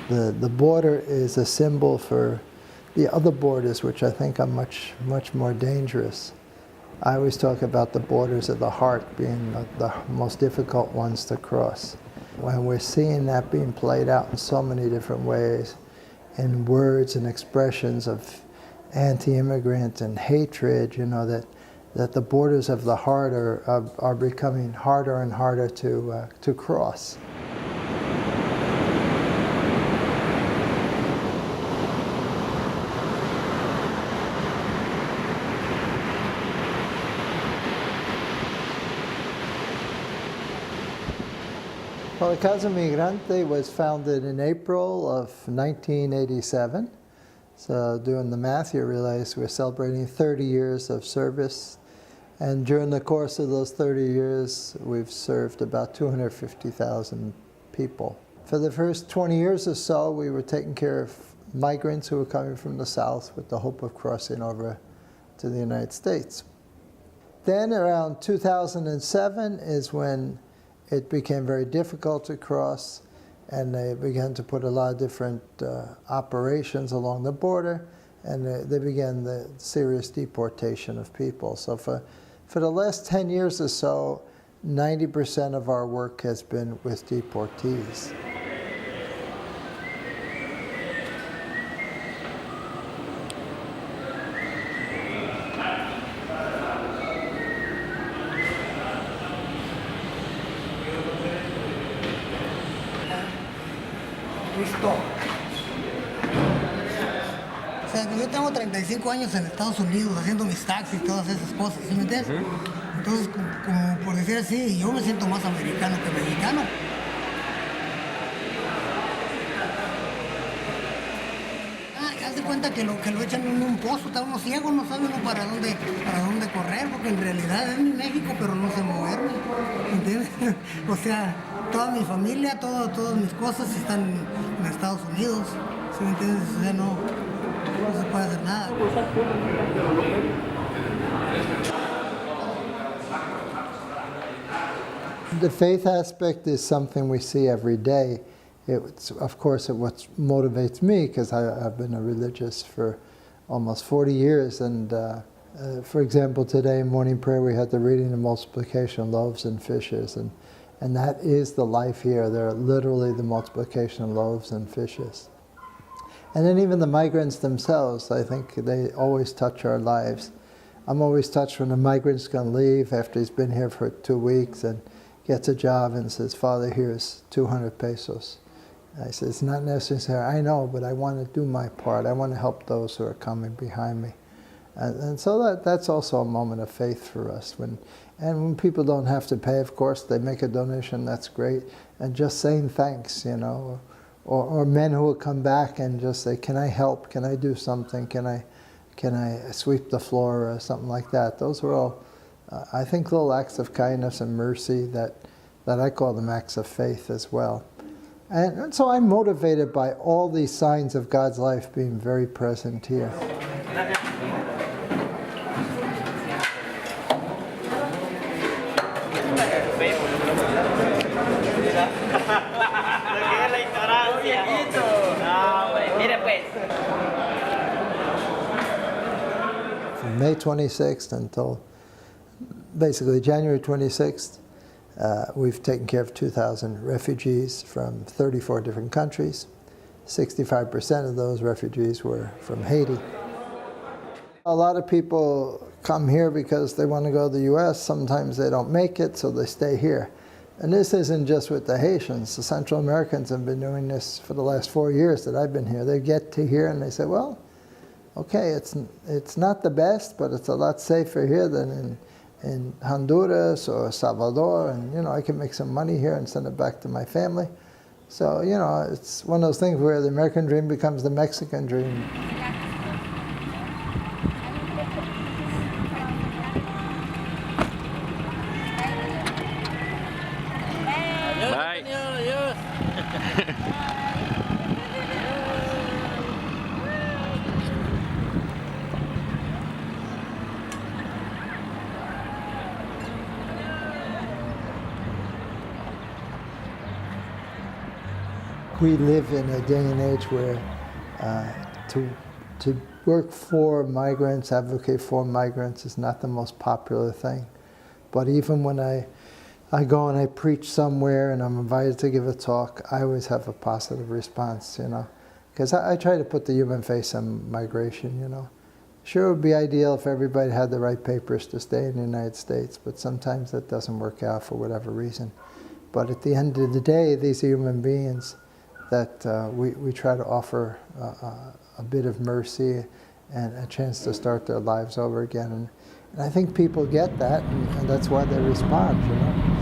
The border is a symbol for the other borders, which I think are much more dangerous. I always talk about the borders of the heart being the most difficult ones to cross. When we're seeing that being played out in so many different ways, in words and expressions of anti-immigrant and hatred, you know, that the borders of the heart are becoming harder and harder to cross. Well, the Casa Migrante was founded in April of 1987. So doing the math, you realize we're celebrating 30 years of service. And during the course of those 30 years, we've served about 250,000 people. For the first 20 years or so, we were taking care of migrants who were coming from the South with the hope of crossing over to the United States. Then around 2007 is when it became very difficult to cross, and they began to put a lot of different operations along the border, and they began the serious deportation of people. So for the last 10 years or so, 90% of our work has been with deportees. Listo. O sea, yo tengo 35 años en Estados Unidos haciendo mis taxis y todas esas cosas, ¿sí me entiendes? Entonces, como por decir así, yo me siento más americano que mexicano. Haz de cuenta que lo echan en un pozo, está uno ciego, no sabe uno para dónde correr, porque en realidad es mi México, pero no sé moverme, ¿entiendes? O sea, toda mi familia, todas mis cosas están en Estados Unidos, ¿sí me entiendes? O sea, no se puede hacer nada. The faith aspect is something we see every day. It's, of course, what motivates me, because I've been a religious for almost 40 years. And for example, today in morning prayer, we had the reading of multiplication of loaves and fishes. And that is the life here. They're literally the multiplication of loaves and fishes. And then even the migrants themselves, I think they always touch our lives. I'm always touched when a migrant's going to leave after he's been here for 2 weeks and gets a job and says, "Father, here's 200 pesos. I said, "It's not necessary." "I know, but I want to do my part. I want to help those who are coming behind me." And so that's also a moment of faith for us. When people don't have to pay, of course, they make a donation, that's great. And just saying thanks, you know, or men who will come back and just say, "Can I help? Can I do something? Can I sweep the floor?" or something like that. Those are all, I think, little acts of kindness and mercy that I call them acts of faith as well. And so I'm motivated by all these signs of God's life being very present here. From May 26th until basically January 26th, we've taken care of 2,000 refugees from 34 different countries. 65% of those refugees were from Haiti. A lot of people come here because they want to go to the U.S. Sometimes they don't make it, so they stay here. And this isn't just with the Haitians. The Central Americans have been doing this for the last 4 years that I've been here. They get to here and they say, "Well, okay, it's not the best, but it's a lot safer here than in Honduras or Salvador, and you know, I can make some money here and send it back to my family." So, you know, it's one of those things where the American dream becomes the Mexican dream. Bye. we live in a day and age where to work for migrants, advocate for migrants is not the most popular thing. But even when I go and I preach somewhere and I'm invited to give a talk, I always have a positive response, you know. Because I try to put the human face on migration, you know. Sure, it would be ideal if everybody had the right papers to stay in the United States, but sometimes that doesn't work out for whatever reason. But at the end of the day, these are human beings that we try to offer a bit of mercy and a chance to start their lives over again. And I think people get that, and that's why they respond, you know.